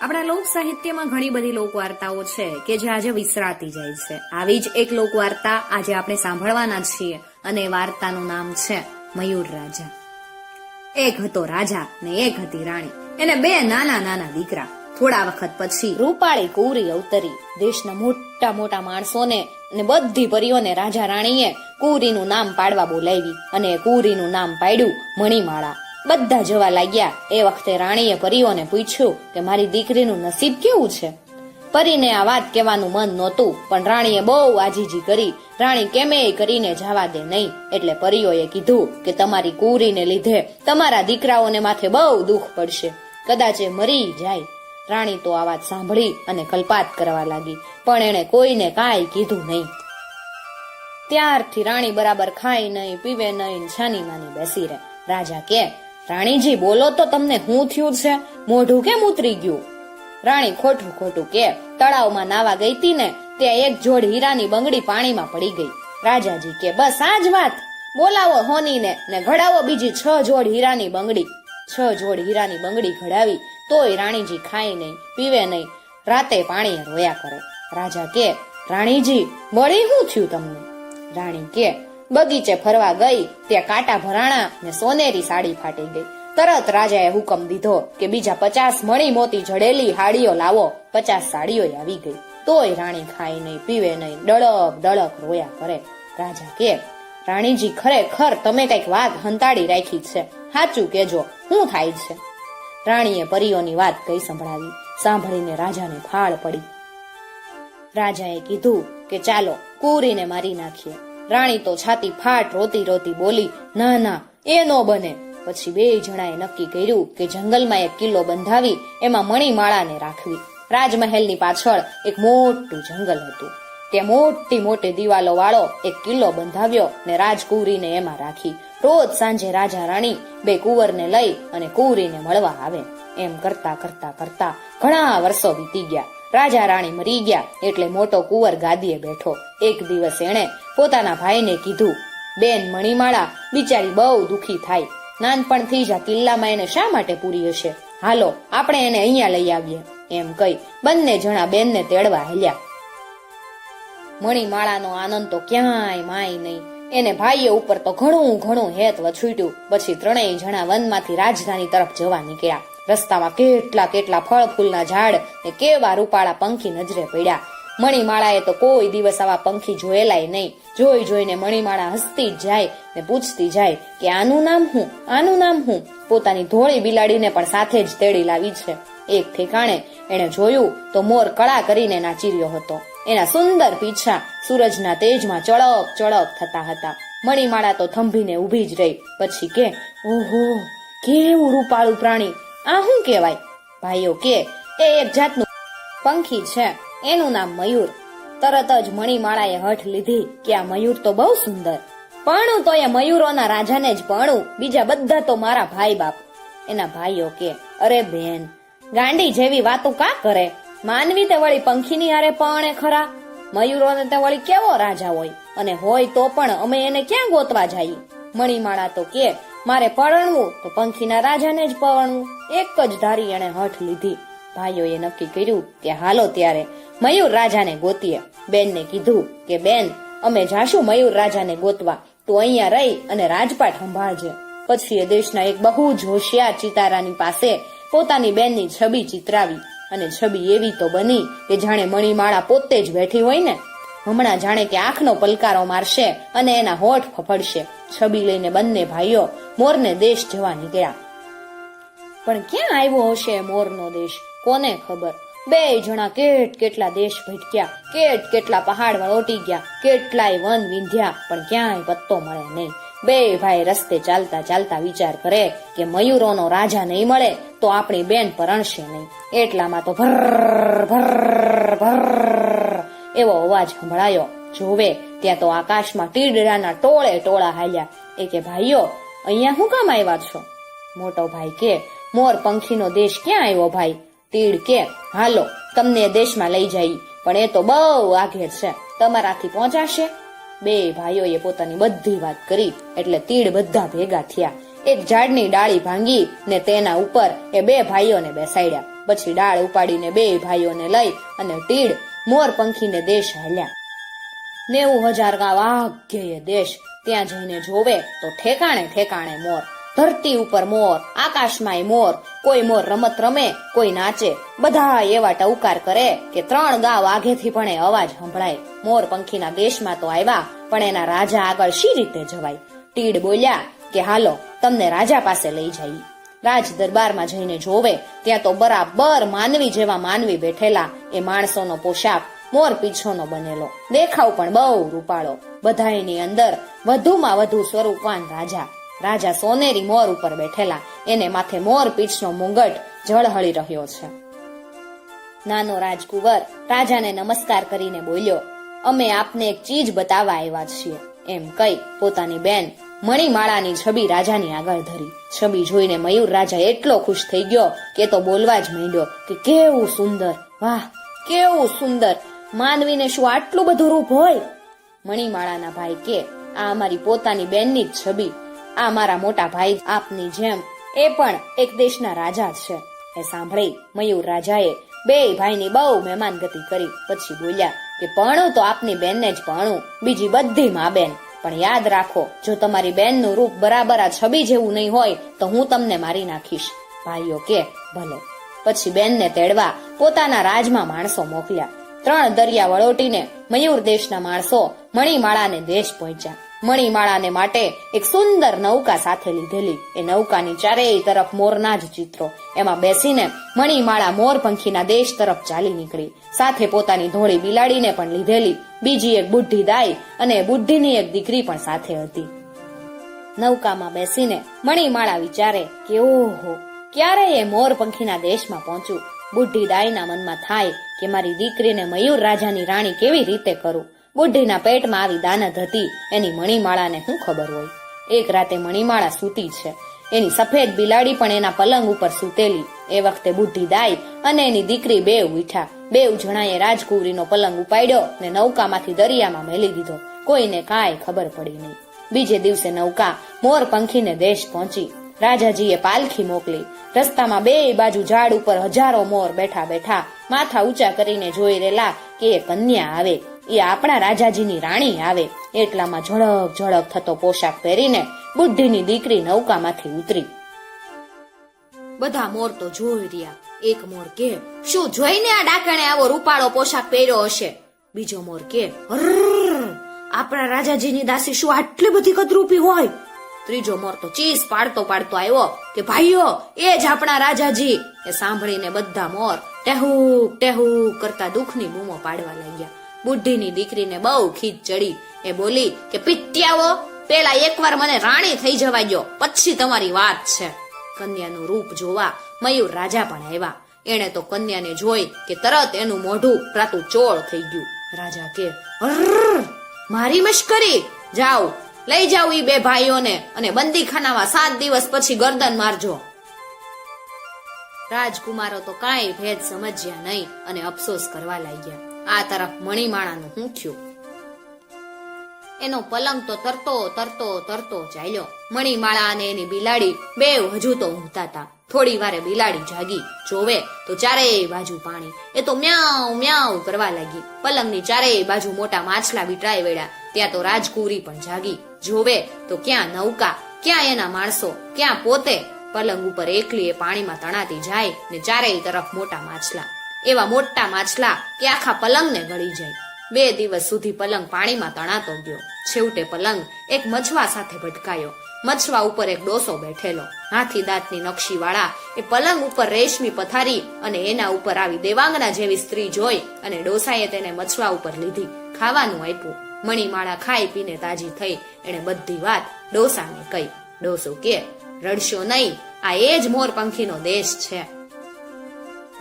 આપણા લોક સાહિત્યમાં ઘણી બધી લોકવાર્તાઓ છે કે જે આજે વિસરાતી જાય છે. આવી જ એક લોકવાર્તા આજે આપણે સાંભળવાના છીએ અને વાર્તાનું નામ છે મયુર રાજા. એક હતો રાજા ને એક હતી રાણી. એને બે નાના નાના દીકરા. થોડા વખત પછી રૂપાળી કુંવરી અવતરી. દેશના મોટા મોટા માણસોને અને બધી પરીઓને રાજા રાણીએ કુંવરીનું નામ પાડવા બોલાવી અને કુંવરીનું નામ પાડ્યું મણિમાળા. બધા જવા લાગ્યા. એ વખતે રાણીએ પરીઓને પૂછ્યું કે મારી દીકરીનું નસીબ કેવું છે. પરીને આ વાત કહેવાનું મન નહોતું, પણ રાણીએ બહુ આજીજી કરી. રાણી કેમેય કરીને જવા દે નહીં, એટલે પરીઓએ કીધું કે તમારી કુંવરીને લીધે તમારા દીકરાઓને માથે બહુ દુઃખ પડશે, કદાચ એ મરી જાય. રાણી તો આ વાત સાંભળી અને કલ્પાત કરવા લાગી, પણ એણે કોઈને કાંઈ કીધું નહીં. ત્યારથી રાણી બરાબર ખાય નહીં, પીવે નહીં, છાની માની બેસી રહે. રાજા કે, રાણીજી બોલો તો, તમને શું થયું છે? મોઢું કેમ ઉતરી ગયું? રાણી ખોટું ખોટું કે, તળાવમાં નાવા ગઈ તી ને ત્યાં એક જોડ હીરાની બંગડી પાણીમાં પડી ગઈ. રાજાજી કે, બસ આ જ વાત, બોલાવો હોનીને ને ઘડાવો બીજી 6 જોડ હીરાની બંગડી. 6 જોડ હીરાની બંગડી ઘડાવી, તોય રાણીજી ખાય નહીં, પીવે નહીં, રાતે પાણીએ રોયા કરે. રાજા કે, રાણીજી વળી શું થયું તમને? રાણી કે, બગીચે ફરવા ગઈ ત્યાં કાંટા ભરાણા ને સોનેરી સાડી ફાટી ગઈ. તરત રાજાએ હુકમ દીધો કે બીજા 50 મણી મોતી જડેલી હાડીઓ લાવો. 50 સાડીઓ આવી ગઈ, તોય રાણી ખાય નહીં, પીવે નહીં, ડળક ડળક રોયા કરે. રાજા કે, રાણીજી ખરેખર તમે કઈક વાત હંતાડી રાખી છે, સાચું કેજો, શું થાય છે? રાણીએ પરીઓની વાત કઈ સંભળાવી. સાંભળીને રાજાને ફાળ પડી. રાજાએ કીધું કે ચાલો કુંવરીને મારી નાખીએ. રાણી તો છાતી ફાટ રોતી રોતી બોલી, ના ના, એ ન બને. પછી 2 જણાએ નક્કી કર્યું કે જંગલમાં એક કિલ્લો બંધાવી એમાં મણિમાળાને રાખવી. રાજમહેલની પાછળ એક મોટું જંગલ હતું. ત્યાં મોટી મોટી દિવાલો વાળો એક કિલ્લો બંધાવ્યો ને રાજકુંવરીને એમાં રાખી. રોજ સાંજે રાજા રાણી 2 કુંવરને લઈ અને કુંવરીને મળવા આવે. એમ કરતા કરતા કરતા ઘણા વર્ષો વીતી ગયા. રાજા રાણી મરી ગયા એટલે મોટો કુંવર ગાદીએ બેઠો. એક દિવસ એણે પોતાના ભાઈને કીધું, બેન મણિમાળા બિચારી બહુ દુખી થાય, નાનપણથી જ આ કિલ્લામાં એને શા માટે પૂરી હશે, હાલો આપણે એને અહીંયા લઈ આવીએ. એમ કહી બંને જણા બેનને તેડવા હેલ્યા. મણિમાળાનો આનંદ તો ક્યાંય માય નહીં. એને ભાઈઓ ઉપર તો ઘણું ઘણું હેત વછૂટ્યું. પછી 3 જણા વનમાંથી રાજધાની તરફ જવા નીકળ્યા. રસ્તામાં કેટલા કેટલા ફળ ફૂલના ઝાડ ને કેવા રૂપાળા પંખી નજરે પડ્યા. મણિમાળાએ તો કોઈ દિવસ આવા પંખી જોયેલાય નહીં. જોઈ જોઈને મણિમાળા હસતી જ જાય ને પૂછતી જાય કે આનું નામ શું, આનું નામ શું? પોતાની ધોળી બિલાડીને પણ સાથે જ તેડી લાવી છે. એક ઠેકાણે એણે જોયું તો મોર કળા કરીને નાચી રહ્યો હતો. એના સુંદર પીછા સૂરજના તેજમાં ચળક ચળક થતા હતા. મણિમાળા તો થંભીને ઊભી જ રહી. પછી કે, ઓહો, કેવું રૂપાળું પ્રાણી, આ શું કહેવાય? ભાઈઓ કે, એ એક જાતનું પંખી છે, એનું નામ મયુર. તરત જ મણિમાળાએ હઠ લીધી કે આ મયુર તો બહુ સુંદર, પણ તો એ મયુરોના રાજાને જ પણું, બીજા બધા તો મારા ભાઈ બાપ. એના ભાઈઓ કે, અરે બેન, ગાંડી જેવી વાતો કા કરે? માનવી તે વળી પંખીની હારે પણ ખરા? મયુરોને તે વળી કેવો રાજા હોય, અને હોય તો પણ અમે એને ક્યાં ગોતવા જઈએ? મણિમાળા તો કે, મારે પરણવું તો પંખીના રાજાને જ પરણવું. એક જ ધારી એણે હઠ લીધી. ભાઈઓએ નક્કી કર્યું કે હાલો ત્યારે મયુર રાજાને ગોતીએ. બેનને કીધું કે બેન, અમે જાશું મયુર રાજાને ગોતવા, તું અહીંયા રહી અને રાજપાટ સંભાળજે. પછી એ દેશના એક બહુ જ હોશિયાર ચિતારાની પાસે પોતાની બેનની છબી ચિતરાવી, અને છબી એવી તો બની કે જાણે મણિમાળા પોતે જ બેઠી હોય ને. હમણાં જાણે કે આંખનો પલકારો મારશે અને એના હોઠ ફફડશે. છબી લઈને બંને ભાઈઓ મોરને દેશ જવા નીકળ્યા. પણ ક્યાં આવ્યો હશે મોરનો દેશ, કોને ખબર? 2 જણા કેટલા દેશ ભટક્યા, કેટલા પહાડ વળોટી ગયા, કેટલાય વન વિંધ્યા, પણ ક્યાંય પત્તો મળે નહીં. 2 ભાઈ રસ્તે ચાલતા ચાલતા વિચાર કરે કે મયુરોનો રાજા નહીં મળે તો આપણી બેન પરણશે નહીં. એટલામાં તો ભર ભર ભર એવો અવાજ સંભળાયો. જોવે ત્યાં તો આકાશમાં તીડડાના ટોળે ટોળા હાલ્યા. એ કે, ભાઈઓ અહીંયા શું કામ આવ્યા છો? મોટો ભાઈ કે, મોર પંખીનો દેશ ક્યાં આવ્યો ભાઈ? તીડ કે, હાલો તમને દેશમાં લઈ જઈ, પણ એ તો બહુ આઘેર છે, તમારાથી પહોંચાશે? 2 ભાઈઓએ પોતાની બધી વાત કરી એટલે તીડ બધા ભેગા થયા. એક ઝાડની ડાળી ભાંગી ને તેના ઉપર એ 2 ભાઈઓને બેસાડ્યા. પછી ડાળ ઉપાડીને બે ભાઈઓને લઈ અને તીડ મોર પંખીને દેશ હાલ્યા. 90,000 ગાંવ આગ્યે દેશ. ત્યાં જઈને જોવે તો ઠેકાણે ઠેકાણે મોર, ધરતી ઉપર મોર, આકાશમાંય મોર. કોઈ મોર રમત રમે, કોઈ નાચે, બધા એવા ટવકાર કરે કે 3 ગાંવ આગેથી પણ અવાજ સંભળાય. મોર પંખીના દેશમાં તો આવ્યા, પણ એના રાજા આગળ શી રીતે જવાય? તીડ બોલ્યા કે હાલો તમને રાજા પાસે લઈ જઈએ. રાજ દરબારમાં જઈને જોવે ત્યાં તો બરાબર માનવી જેવા માનવી બેઠેલા. એ માણસોનો પોશાક મોર પીછોનો બનેલો, દેખાવ પણ બહુ રૂપાળો. બધાયની અંદર વધુમાં વધુ સ્વરૂપવાન રાજા. રાજા સોનેરી મોર ઉપર બેઠેલા, એને માથે મોર પીછનો મુંગટ ઝળહળી રહ્યો છે. નાનો રાજકુંવર રાજાને નમસ્કાર કરીને બોલ્યો, અમે આપને એક ચીજ બતાવવા આવ્યા છીએ. એમ કહી પોતાની બેન મણિમાળાની છબી રાજાની આગળ ધરી. છબી જોઈને મયુર રાજા એટલો ખુશ થઈ ગયો કે તો બોલવા જ માંડ્યો કે કેવું સુંદર, વાહ કેવું સુંદર, માનવીને શું આટલું બધું રૂપ હોય? મણિમાળાના ભાઈ કે આ અમારી પોતાની બેનની જ છબી. આ મારા મોટા ભાઈ આપની જેમ એ પણ એક દેશના રાજા છે. એ સાંભળી મયુર રાજાએ બે ભાઈની બહુ મહેમાન ગતિ કરી. પછી બોલ્યા કે પરણું તો આપની બેનને જ પરણું, બીજી બધી મા બેન. પણ યાદ રાખો, જો તમારી બેનનું રૂપ બરાબર આ છબી જેવું નહીં હોય તો હું તમને મારી નાખીશ. ભાઈઓ કે ભલે. પછી બેનને તેડવા પોતાના રાજમાં માણસો મોકલ્યા. 3 દરિયા વળોટીને મયુર દેશના માણસો મણિમાળાને દેશ પહોંચ્યા. મણિમાળાને માટે એક સુંદર નૌકા સાથે લીધેલી. એ નૌકાની ચારેય તરફ મોરના જ ચિત્રો. એમાં બેસીને મણિમાળા મોર પંખીના દેશ તરફ ચાલી નીકળી. સાથે પોતાની ધોળી બિલાડીને પણ લીધેલી. બીજી એક બુઢી દાઈ અને બુઢીની એક દીકરી પણ સાથે હતી. નૌકામાં બેસીને મણિમાળા વિચારે કે ઓહો, ક્યારે એ મોર પંખીના દેશમાં પહોંચું. બુઢી દાઈના મનમાં થાય કે મારી દીકરીને મયુર રાજાની રાણી કેવી રીતે કરું. બુઢીના પેટમાં આવી દાનત હતી, એની મણિમાળાને શું ખબર હોય. એક રાતે મણિમાળા સૂતી છે. એની સફેદ બિલાડી પણ એના પલંગ ઉપર સૂતેલી. એ વખતે બુઢી દાઈ અને એની દીકરી બેઉ ઉઠ્યા. બેઉ જણાએ રાજકુંવરીનો પલંગ ઉપાડ્યો ને નૌકામાંથી દરિયામાં મેલી દીધો. કોઈને કાંઈ ખબર પડી નહીં. બીજે દિવસે નૌકા મોર પંખીને દેશ પહોંચી. રાજાજીએ પાલખી મોકલી. રસ્તામાં બે બાજુ ઝાડ ઉપર હજારો મોર બેઠા બેઠા માથા ઊંચા કરીને જોઈ રહેલા કે એ કન્યા આવે, એ આપણા રાજાજીની રાણી આવે. એટલામાં ઝળક ઝળક થતો પોશાક પહેરીને બુઢીની દીકરી નૌકામાંથી ઉતરી. બધા મોર તો જોઈ રહ્યા. એક મોર કે શું જોઈને આ ડાકણે આવો રૂપાળો પોશાક પહેર્યો હશે? બીજો મોર કે આપણા રાજાજીની દાસી શું આટલી બધી કદરૂપી હોય? ત્રીજો મોર તો ચીસ પાડતો પાડતો આવ્યો કે ભાઈઓ, એ જ આપણા રાજાજી. એ સાંભળીને બધા મોર ટેહુક ટેહુક કરતા દુઃખની બૂમો પાડવા લાગ્યા. બુઢીની દીકરીને બહુ ખીજ ચડી. એ બોલી કે પિત્યાવો, પેલા એકવાર મને રાણી થઈ જવા દો, પછી તમારી વાત છે. કન્યાનું રૂપ જોવા મયુર રાજા પણ આવ્યા. એણે તો કન્યાને જોઈ કે તરત એનું મોઢું રાતું ચોળ થઈ ગયું. રાજા કે મારી મશ્કરી, જાઓ લઈ જાઓ ઈ બે ભાઈઓને અને બંદીખાનામાં 7 દિવસ પછી ગરદન મારજો. રાજકુમારો તો કાંઈ ભેદ સમજ્યા નહીં અને અફસોસ કરવા લાગ્યા. આ તરફ મણિમાળાનું શું થયું? એનો પલંગ તો તરતો તરતો તરતો ચાલ્યો. મણિમાળા અને એની બિલાડી બેવ હજુ તો ઊંઘતા હતા. થોડી વારે બિલાડી જાગી. જોવે તો ચારેય બાજુ પાણી. એ તો મ્યાઉ મ્યાઉ કરવા લાગી. પલંગની ચારેય બાજુ મોટા માછલા વીંટળાઈ વળ્યા. ત્યાં તો રાજકુંવરી પણ જાગી. જોવે તો ક્યાં નૌકા, ક્યાં એના માણસો, ક્યાં પોતે. પલંગ ઉપર એકલી એ પાણીમાં તણાતી જાય ને ચારેય તરફ મોટા માછલા. એવા મોટા માછલા કે આખા પલંગને ગળી જાય. 2 દિવસ સુધી પલંગ પાણીમાં તણાતો ગયો. છેવટે પલંગ એક મછવા સાથે ભટકાયો. મછવા ઉપર એક ડોસો બેઠેલો. હાથી દાંતની નકશી વાળા એ પલંગ ઉપર રેશમી પથારી અને એના ઉપર આવી દેવાંગના જેવી સ્ત્રી જોઈ અને ડોસાએ તેને મછવા ઉપર લીધી. ખાવાનું આપ્યું. મણિમાળા ખાઈ પીને તાજી થઈ. એણે બધી વાત ડોસાને કહી. ડોસો કે રડશો નહીં, આ એ જ મોર પંખીનો દેશ છે.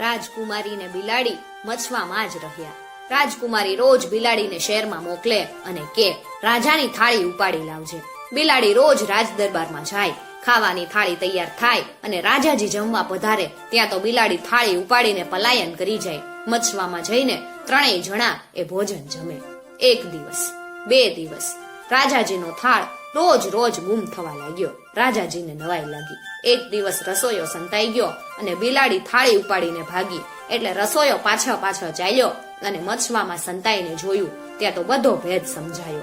રાજકુમારી ને બિલાડી મછવામાં જ રહ્યા. રાજકુમારી રોજ બિલાડીને શહેરમાં મોકલે અને કે રાજાની થાળી ઉપાડી લાવજે. બિલાડી રોજ રાજ દરબારમાં જાય. ખાવાની થાળી તૈયાર થાય અને રાજાજી જમવા પધારે ત્યાં તો બિલાડી થાળી ઉપાડીને પલાયન કરી જાય. મછવામાં જઈને 3 જણા એ ભોજન જમે. 1 દિવસ, 2 દિવસ રાજાજીનો થાળ રોજ રોજ ગુમ થવા લાગ્યો. રાજાજીને નવાઈ લાગી. એક દિવસ રસોઈયો સંતાઈ ગયો અને બિલાડી થાળી ઉપાડીને ભાગી. એટલે રસોઈયો પાછળ ચાલ્યો અને મચવામાં સંતાઈને જોયું. ત્યાં તો બધો ભેદ સમજાયો.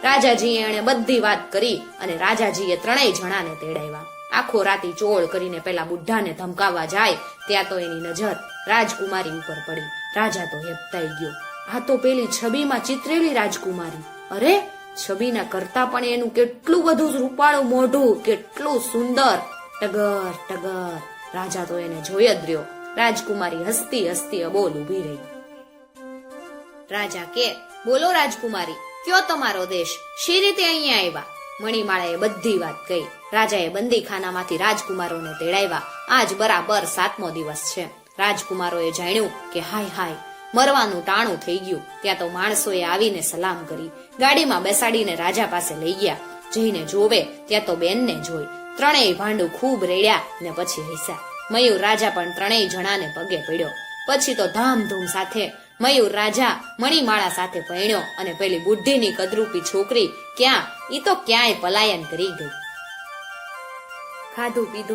રાજાજીએ એણે બધી વાત કરી અને રાજાજીએ ત્રણેય જણાને તેડાવ્યા. આખો રાતી ચોળ કરીને પેલા બુઢાને ધમકાવવા જાય ત્યાં તો એની નજર રાજકુમારી ઉપર પડી. રાજા તો હેપતાઈ ગયો. આ તો પેલી છબીમાં ચિતરેલી રાજકુમારી. અરે, છબીના કરતા પણ એનું કેટલું બધું રૂપાળું મોઢું, કેટલું સુંદર. ટગર ટગર. રાજા તો એને જોઈ જ રહ્યો. રાજકુમારી હસતી હસતી અબોલ ઊભી રહી. રાજા કે, બોલો રાજકુમારી, કયો તમારો દેશ, શી રીતે અહીંયા આવ્યા? મણિમાળાએ બધી વાત કહી. રાજાએ બંદીખાનામાંથી રાજકુમારોને તેડાવ્યા. આજ બરાબર 7મો દિવસ છે. રાજકુમારોએ જાણ્યું કે હાય મરવાનું ટાણું થઈ ગયું. ત્યાં તો માણસોએ આવીને સલામ કરી. ગાડીમાં બેસાડીને રાજા પાસે લઈ ગયા. જઈને જોવે ત્યાં તો બેનને જોઈ. ત્રણેય ભાંડું ખૂબ રેડ્યા ને પછી હસ્યા. મયુર રાજા પણ ત્રણેય જણાને પગે પડ્યો. પછી તો ધામધૂમ સાથે મયુર રાજા મણિમાળા સાથે પરણ્યો અને પેલી બુઢીની કદરૂપી છોકરી ક્યાં, ઈ તો ક્યાંય પલાયન કરી ગઈ. ખાધું પીધું